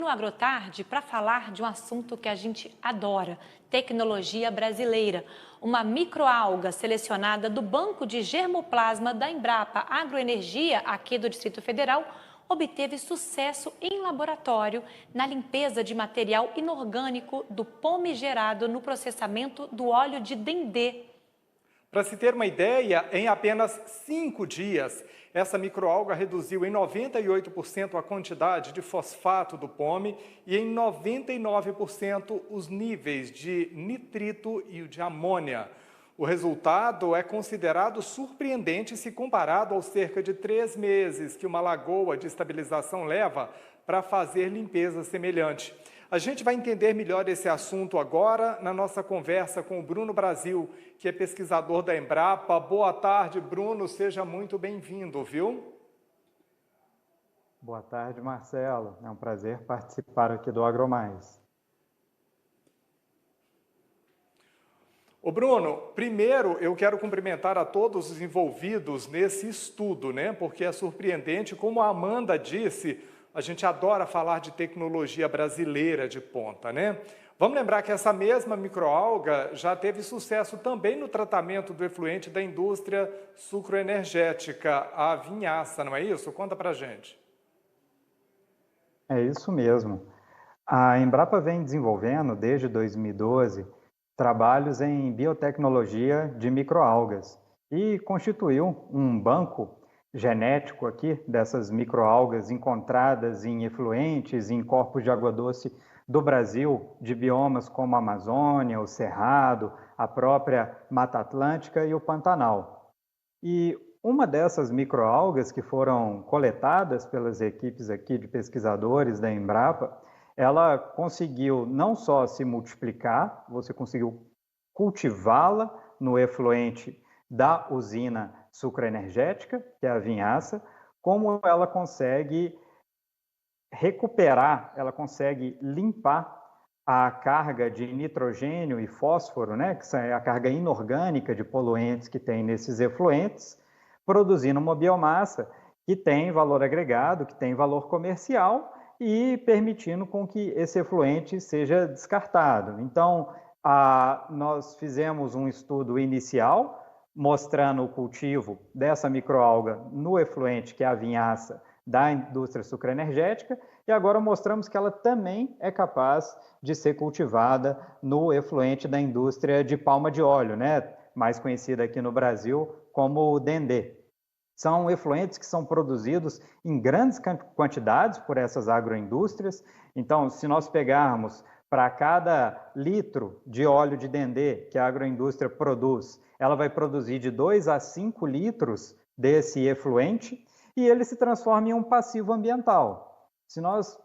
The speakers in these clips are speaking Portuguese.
No Agrotarde para falar de um assunto que a gente adora, tecnologia brasileira. Uma microalga selecionada do Banco de Germoplasma da Embrapa Agroenergia, aqui do Distrito Federal, obteve sucesso em laboratório na limpeza de material inorgânico do pome gerado no processamento do óleo de dendê. Para se ter uma ideia, em apenas 5 dias, essa microalga reduziu em 98% a quantidade de fosfato do pome e em 99% os níveis de nitrito e de amônia. O resultado é considerado surpreendente se comparado aos cerca de 3 meses que uma lagoa de estabilização leva para fazer limpeza semelhante. A gente vai entender melhor esse assunto agora na nossa conversa com o Bruno Brasil, que é pesquisador da Embrapa. Boa tarde, Bruno, seja muito bem-vindo, viu? Boa tarde, Marcelo. É um prazer participar aqui do AgroMais. Ô Bruno, primeiro eu quero cumprimentar a todos os envolvidos nesse estudo, né? Porque é surpreendente, como a Amanda disse, a gente adora falar de tecnologia brasileira de ponta, né? Vamos lembrar que essa mesma microalga já teve sucesso também no tratamento do efluente da indústria sucroenergética, a vinhaça, não é isso? Conta pra gente. É isso mesmo. A Embrapa vem desenvolvendo, desde 2012, trabalhos em biotecnologia de microalgas e constituiu um banco genético aqui dessas microalgas encontradas em efluentes, em corpos de água doce do Brasil, de biomas como a Amazônia, o Cerrado, a própria Mata Atlântica e o Pantanal. E uma dessas microalgas que foram coletadas pelas equipes aqui de pesquisadores da Embrapa, ela conseguiu não só se multiplicar, você conseguiu cultivá-la no efluente da usina sucroenergética, que é a vinhaça, como ela consegue recuperar, ela consegue limpar a carga de nitrogênio e fósforo, né, que é a carga inorgânica de poluentes que tem nesses efluentes, produzindo uma biomassa que tem valor agregado, que tem valor comercial e permitindo com que esse efluente seja descartado. Então, nós fizemos um estudo inicial mostrando o cultivo dessa microalga no efluente, que é a vinhaça da indústria sucroenergética, e agora mostramos que ela também é capaz de ser cultivada no efluente da indústria de palma de óleo, né? Mais conhecida aqui no Brasil como o dendê. São efluentes que são produzidos em grandes quantidades por essas agroindústrias. Então, se nós pegarmos para cada litro de óleo de dendê que a agroindústria produz, ela vai produzir de 2 a 5 litros desse efluente e ele se transforma em um passivo ambiental. Se nós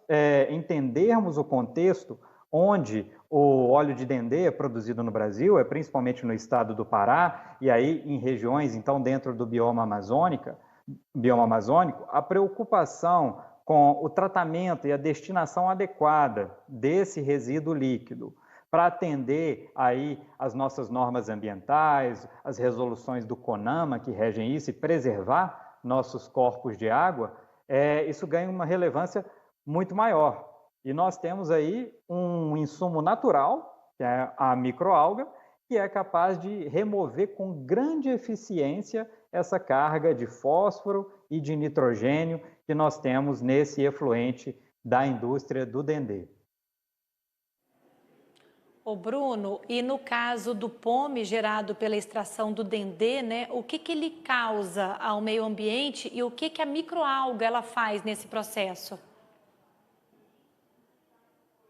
entendermos o contexto onde o óleo de dendê é produzido no Brasil, é principalmente no estado do Pará, e aí em regiões, então, dentro do bioma amazônico, a preocupação com o tratamento e a destinação adequada desse resíduo líquido para atender aí as nossas normas ambientais, as resoluções do CONAMA que regem isso e preservar nossos corpos de água, isso ganha uma relevância muito maior. E nós temos aí um insumo natural, que é a microalga, que é capaz de remover com grande eficiência essa carga de fósforo e de nitrogênio que nós temos nesse efluente da indústria do dendê. Ô Bruno, e no caso do pome gerado pela extração do dendê, né, o que ele causa ao meio ambiente e o que a microalga ela faz nesse processo?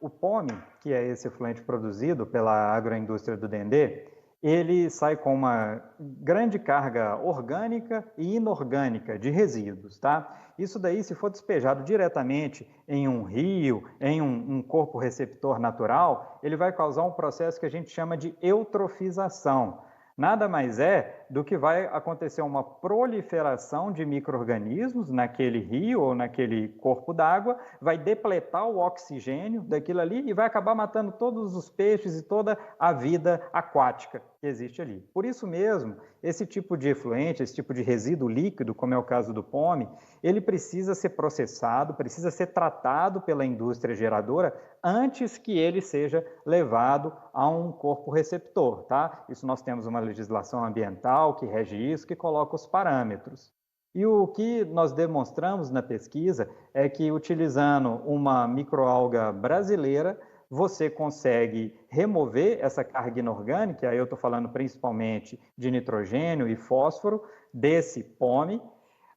O pome, que é esse efluente produzido pela agroindústria do dendê, ele sai com uma grande carga orgânica e inorgânica de resíduos, tá? Isso daí, se for despejado diretamente em um rio, em um corpo receptor natural, ele vai causar um processo que a gente chama de eutrofização. nada mais é do que vai acontecer uma proliferação de micro-organismos naquele rio ou naquele corpo d'água, vai depletar o oxigênio daquilo ali e vai acabar matando todos os peixes e toda a vida aquática que existe ali. Por isso mesmo, esse tipo de efluente, esse tipo de resíduo líquido, como é o caso do POME, ele precisa ser processado, precisa ser tratado pela indústria geradora antes que ele seja levado a um corpo receptor, tá? Isso nós temos uma legislação ambiental que rege isso, que coloca os parâmetros. E o que nós demonstramos na pesquisa é que, utilizando uma microalga brasileira, você consegue remover essa carga inorgânica, aí eu estou falando principalmente de nitrogênio e fósforo, desse POME.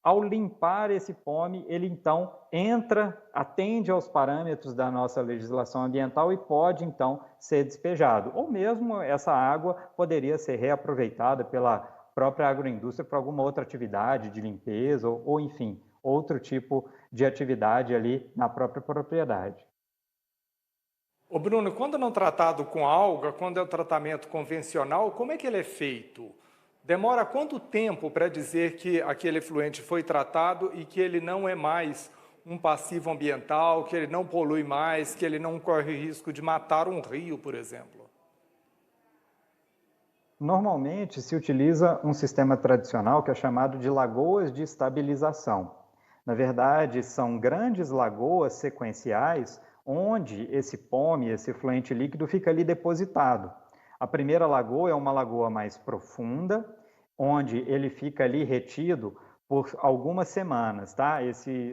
Ao limpar esse POME, ele então entra, atende aos parâmetros da nossa legislação ambiental e pode então ser despejado. Ou mesmo essa água poderia ser reaproveitada pela própria agroindústria para alguma outra atividade de limpeza ou enfim, outro tipo de atividade ali na própria propriedade. Ô Bruno, quando não tratado com alga, quando é o tratamento convencional, como é que ele é feito? Demora quanto tempo para dizer que aquele efluente foi tratado e que ele não é mais um passivo ambiental, que ele não polui mais, que ele não corre risco de matar um rio, por exemplo? Normalmente se utiliza um sistema tradicional que é chamado de lagoas de estabilização. Na verdade, são grandes lagoas sequenciais onde esse POME, esse efluente líquido, fica ali depositado. A primeira lagoa é uma lagoa mais profunda, onde ele fica ali retido por algumas semanas, tá?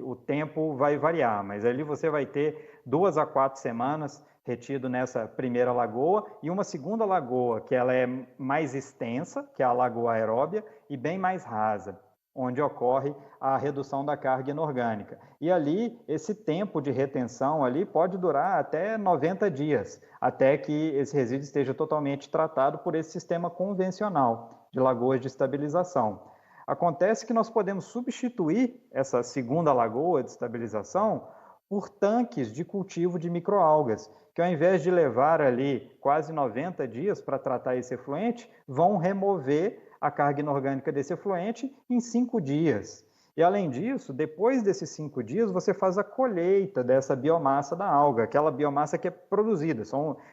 O tempo vai variar, mas ali você vai ter 2 a 4 semanas retido nessa primeira lagoa e uma segunda lagoa que ela é mais extensa, que é a lagoa aeróbia, e bem mais rasa, onde ocorre a redução da carga inorgânica. E ali, esse tempo de retenção ali pode durar até 90 dias, até que esse resíduo esteja totalmente tratado por esse sistema convencional de lagoas de estabilização. Acontece que nós podemos substituir essa segunda lagoa de estabilização por tanques de cultivo de microalgas, que ao invés de levar ali quase 90 dias para tratar esse efluente, vão remover a carga inorgânica desse efluente em 5 dias. E além disso, depois desses 5 dias, você faz a colheita dessa biomassa da alga, aquela biomassa que é produzida,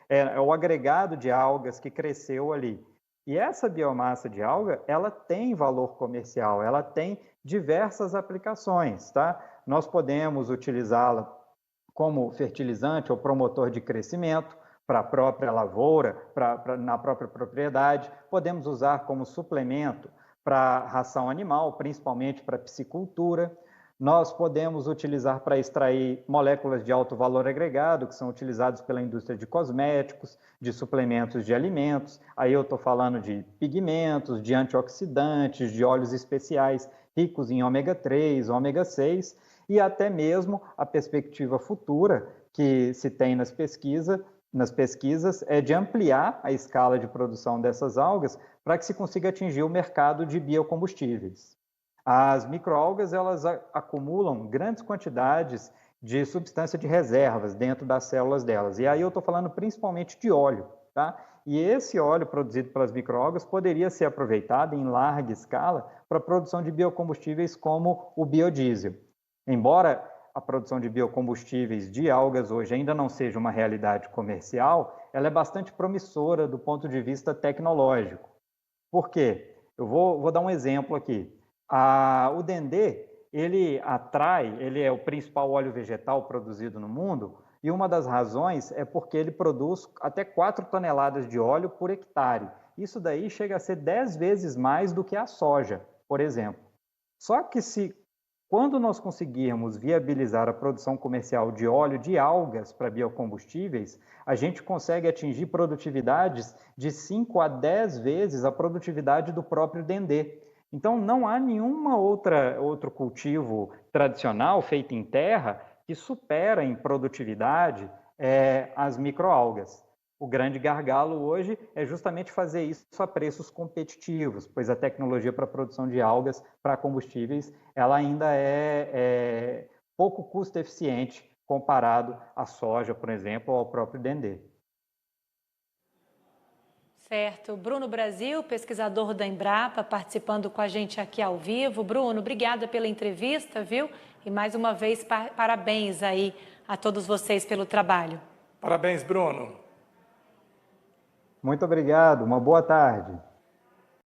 é o agregado de algas que cresceu ali. E essa biomassa de alga, ela tem valor comercial, ela tem diversas aplicações, tá? Nós podemos utilizá-la como fertilizante ou promotor de crescimento para a própria lavoura, na própria propriedade. Podemos usar como suplemento para ração animal, principalmente para piscicultura. Nós podemos utilizar para extrair moléculas de alto valor agregado, que são utilizadas pela indústria de cosméticos, de suplementos de alimentos. Aí eu estou falando de pigmentos, de antioxidantes, de óleos especiais ricos em ômega 3, ômega 6, e até mesmo a perspectiva futura que se tem nas pesquisas é de ampliar a escala de produção dessas algas para que se consiga atingir o mercado de biocombustíveis. As microalgas, elas acumulam grandes quantidades de substância de reservas dentro das células delas. E aí eu estou falando principalmente de óleo, tá? E esse óleo produzido pelas microalgas poderia ser aproveitado em larga escala para a produção de biocombustíveis como o biodiesel. Embora a produção de biocombustíveis de algas hoje ainda não seja uma realidade comercial, ela é bastante promissora do ponto de vista tecnológico. Por quê? Eu vou dar um exemplo aqui. O dendê, ele é o principal óleo vegetal produzido no mundo, e uma das razões é porque ele produz até 4 toneladas de óleo por hectare. Isso daí chega a ser 10 vezes mais do que a soja, por exemplo. Só que quando nós conseguirmos viabilizar a produção comercial de óleo de algas para biocombustíveis, a gente consegue atingir produtividades de 5 a 10 vezes a produtividade do próprio dendê. Então, não há outro cultivo tradicional feito em terra que supera em produtividade as microalgas. O grande gargalo hoje é justamente fazer isso a preços competitivos, pois a tecnologia para a produção de algas para combustíveis ela ainda é pouco custo eficiente comparado à soja, por exemplo, ou ao próprio dendê. Certo. Bruno Brasil, pesquisador da Embrapa, participando com a gente aqui ao vivo. Bruno, obrigada pela entrevista, viu? E mais uma vez, parabéns aí a todos vocês pelo trabalho. Parabéns, Bruno. Muito obrigado, uma boa tarde.